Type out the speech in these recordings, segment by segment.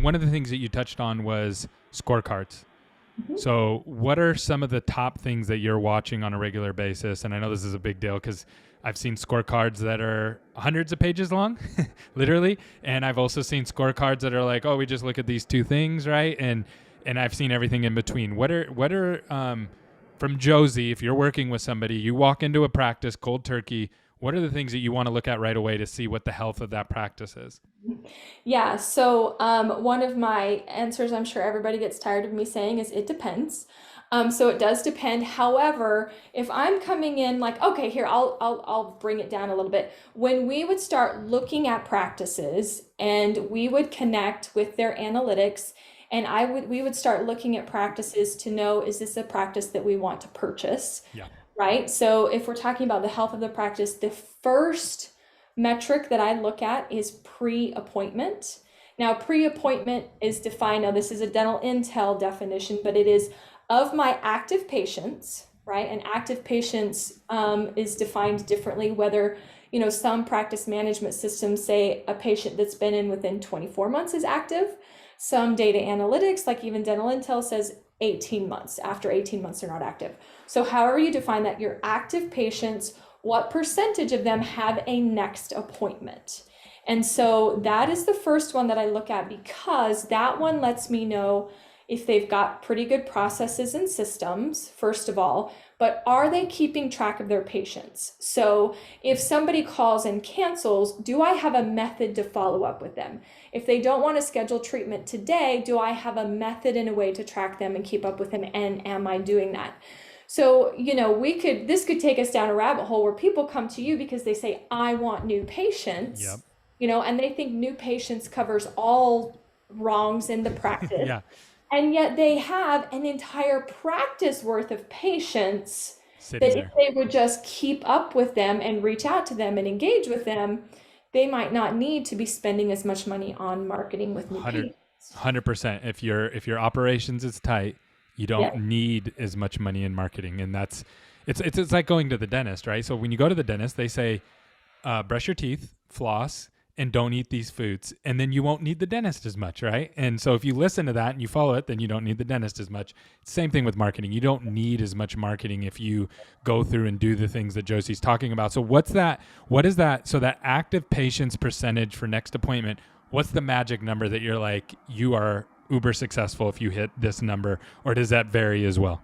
one of the things that you touched on was scorecards. Mhm. So what are some of the top things that you're watching on a regular basis? And I know this is a big deal because I've seen scorecards that are hundreds of pages long, literally. And I've also seen scorecards that are like, oh, we just look at these two things, right? And I've seen everything in between. What are from Josey, if you're working with somebody, you walk into a practice cold turkey, what are the things that you want to look at right away to see what the health of that practice is? Yeah, so one of my answers I'm sure everybody gets tired of me saying is it depends. So it does depend. However, if I'm coming in like, okay, here, I'll bring it down a little bit. When we would start looking at practices and we would connect with their analytics and we would start looking at practices to know, is this a practice that we want to purchase? Yeah. Right? So if we're talking about the health of the practice, the first metric that I look at is pre-appointment. Now, pre-appointment is defined, now this is a dental intel definition, but it is of my active patients, right? And active patients is defined differently, whether, some practice management systems say a patient that's been in within 24 months is active. Some data analytics, like even dental intel, says 18 months. After 18 months, they're not active. So however you define that, your active patients, what percentage of them have a next appointment? And so that is the first one that I look at because that one lets me know if they've got pretty good processes and systems, first of all, but are they keeping track of their patients? So if somebody calls and cancels, do I have a method to follow up with them? If they don't want to schedule treatment today, do I have a method and a way to track them and keep up with them? And am I doing that? So, this could take us down a rabbit hole where people come to you because they say, I want new Yep. patients, and they think new patients covers all wrongs in the practice. Yeah. And yet they have an entire practice worth of patients Sitting that if there. they would just keep up with them and reach out to them and engage with them, they might not need to be spending as much money on marketing with new 100 patients. 100%. If your operations is tight, you don't Yeah. need as much money in marketing, and it's like going to the dentist, right? So when you go to the dentist, they say, brush your teeth, floss, and don't eat these foods, and then you won't need the dentist as much, right? And so if you listen to that and you follow it, then you don't need the dentist as much. Same thing with marketing. You don't need as much marketing if you go through and do the things that Josey's talking about. So what is that? So that active patients percentage for next appointment, what's the magic number that you're like, you are uber successful if you hit this number, or does that vary as well?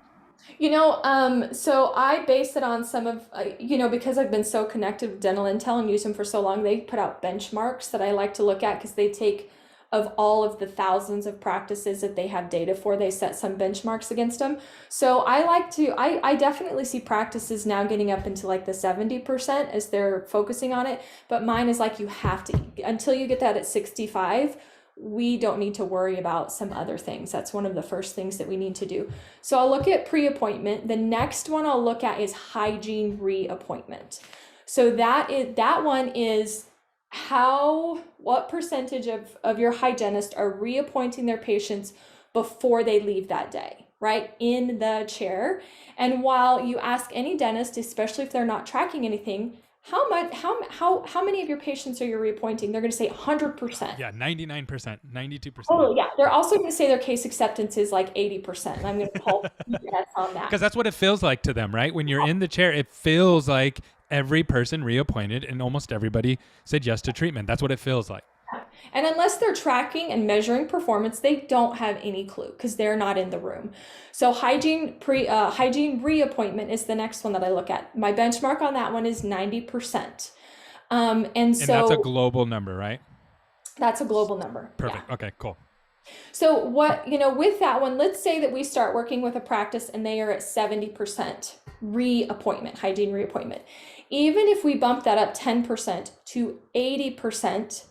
So I base it on some of, because I've been so connected with Dental Intel and use them for so long, they put out benchmarks that I like to look at because they take of all of the thousands of practices that they have data for, they set some benchmarks against them. So I definitely see practices now getting up into like the 70% as they're focusing on it. But mine is like, you have to, until you get that at 65, we don't need to worry about some other things. That's one of the first things that we need to do. So I'll look at pre-appointment. The next one I'll look at is hygiene reappointment. So that one is what percentage of your hygienists are reappointing their patients before they leave that day, right? In the chair. And while you ask any dentist, especially if they're not tracking anything, how many of your patients are you reappointing? They're going to say 100%. Yeah, 99%, 92%. Oh, yeah. They're also going to say their case acceptance is like 80%. And I'm going to call yes on that. Because that's what it feels like to them, right? When you're in the chair, it feels like every person reappointed and almost everybody said yes to treatment. That's what it feels like. And unless they're tracking and measuring performance, they don't have any clue because they're not in the room. So hygiene reappointment is the next one that I look at. My benchmark on that one is 90%. And that's a global number, right? That's a global number. Perfect. Yeah. Okay, cool. So with that one, let's say that we start working with a practice and they are at 70% hygiene reappointment. Even if we bump that up 10% to 80%,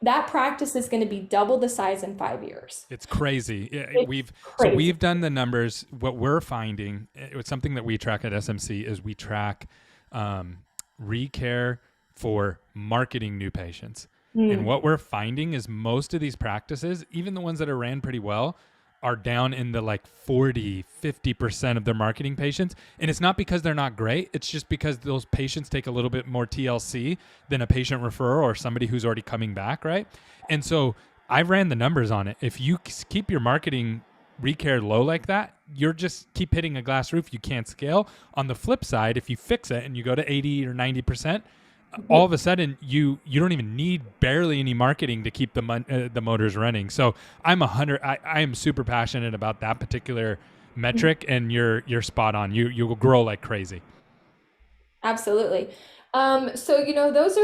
that practice is going to be double the size in 5 years. It's crazy. Crazy. So we've done the numbers. What we're finding, it's something that we track at SMC, is we track Recare for marketing new patients. And what we're finding is most of these practices, even the ones that are ran pretty well, are down in the like 40, 50% of their marketing patients. And it's not because they're not great. It's just because those patients take a little bit more TLC than a patient referral or somebody who's already coming back, right? And so I ran the numbers on it. If you keep your marketing Recare low like that, you're just keep hitting a glass roof. You can't scale. On the flip side, if you fix it and you go to 80 or 90%, all of a sudden you don't even need barely any marketing to keep the motors running. So I'm 100. I am super passionate about that particular metric, and you're spot on. You will grow like crazy. Absolutely. So those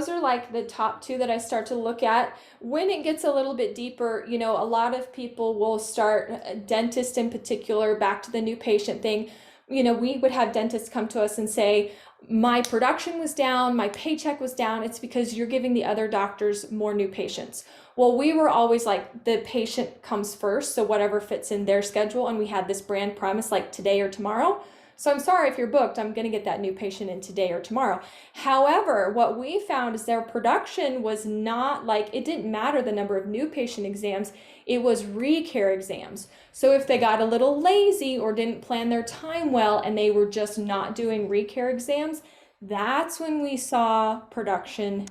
are like the top two that I start to look at. When it gets a little bit deeper, a lot of people will start, dentists in particular, back to the new patient thing. We would have dentists come to us and say, my production was down, my paycheck was down. It's because you're giving the other doctors more new patients. Well, we were always like, the patient comes first, so whatever fits in their schedule. And we had this brand promise like today or tomorrow. So I'm sorry if you're booked, I'm going to get that new patient in today or tomorrow. However, what we found is their production was not like, it didn't matter the number of new patient exams, it was Recare exams. So if they got a little lazy or didn't plan their time well and they were just not doing Recare exams, that's when we saw production.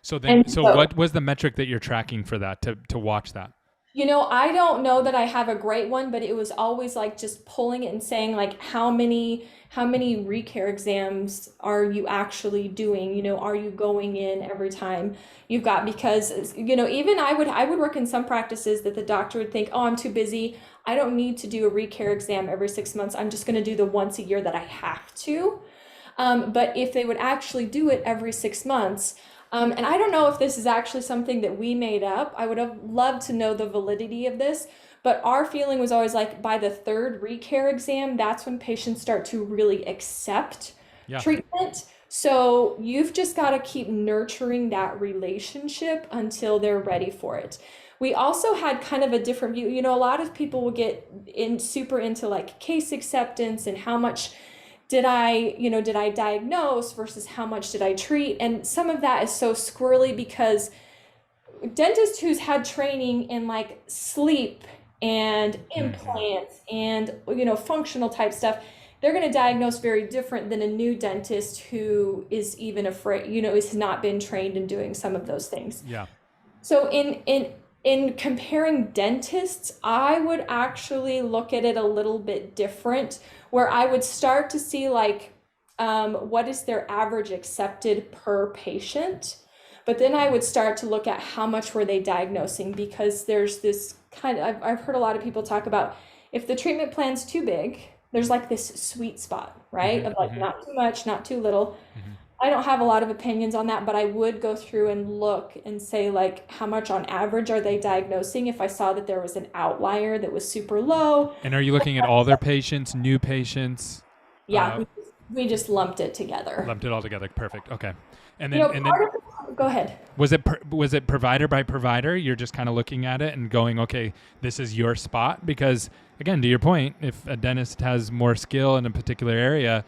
So what was the metric that you're tracking for that to watch that? I don't know that I have a great one, but it was always like just pulling it and saying like, how many Recare exams are you actually doing? Are you going in every time you've got, because, even I would work in some practices that the doctor would think, oh, I'm too busy. I don't need to do a Recare exam every 6 months. I'm just going to do the once a year that I have to. But if they would actually do it every 6 months, and I don't know if this is actually something that we made up. I would have loved to know the validity of this, but our feeling was always like by the third Recare exam, that's when patients start to really accept treatment. So you've just got to keep nurturing that relationship until they're ready for it. We also had kind of a different view. A lot of people will get super into like case acceptance and how much did I diagnose versus how much did I treat? And some of that is so squirrely because dentists who's had training in like sleep and implants and, functional type stuff, they're going to diagnose very different than a new dentist who is even afraid, has not been trained in doing some of those things. Yeah. So in comparing dentists, I would actually look at it a little bit different, where I would start to see like, what is their average accepted per patient? But then I would start to look at how much were they diagnosing, because there's this I've heard a lot of people talk about, if the treatment plan's too big, there's like this sweet spot, right? Of like not too much, not too little. I don't have a lot of opinions on that, but I would go through and look and say like, how much on average are they diagnosing if I saw that there was an outlier that was super low. And are you looking at all their patients, new patients? Yeah, we just lumped it together. Lumped it all together. Perfect. Okay. And You then, know, go ahead. was it provider by provider? You're just kind of looking at it and going, okay, this is your spot. Because again, to your point, if a dentist has more skill in a particular area,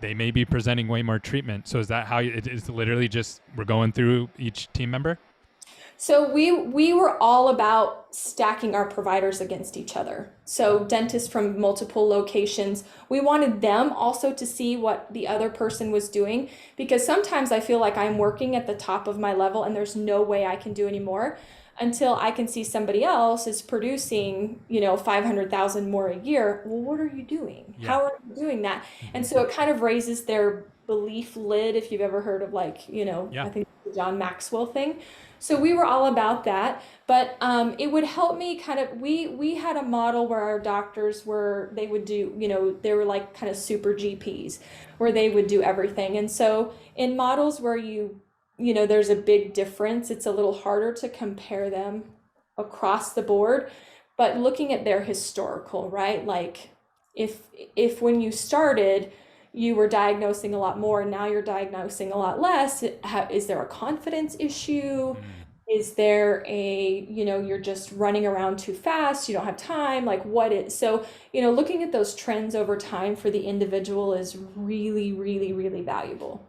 they may be presenting way more treatment. So is that how it's literally just we're going through each team member? So we were all about stacking our providers against each other. So dentists from multiple locations, we wanted them also to see what the other person was doing, because sometimes I feel like I'm working at the top of my level and there's no way I can do any more until I can see somebody else is producing, 500,000 more a year. Well, what are you doing? Yeah. How are you doing that? And so it kind of raises their belief lid, if you've ever heard of I think the John Maxwell thing. So we were all about that, but it would help me kind of, we had a model where our doctors they would do, they were like kind of super GPs where they would do everything. And so in models where there's a big difference, it's a little harder to compare them across the board, but looking at their historical, right? Like if when you started, you were diagnosing a lot more and now you're diagnosing a lot less, is there a confidence issue? Is there you're just running around too fast, you don't have time, like what is, so, looking at those trends over time for the individual is really, really, really valuable.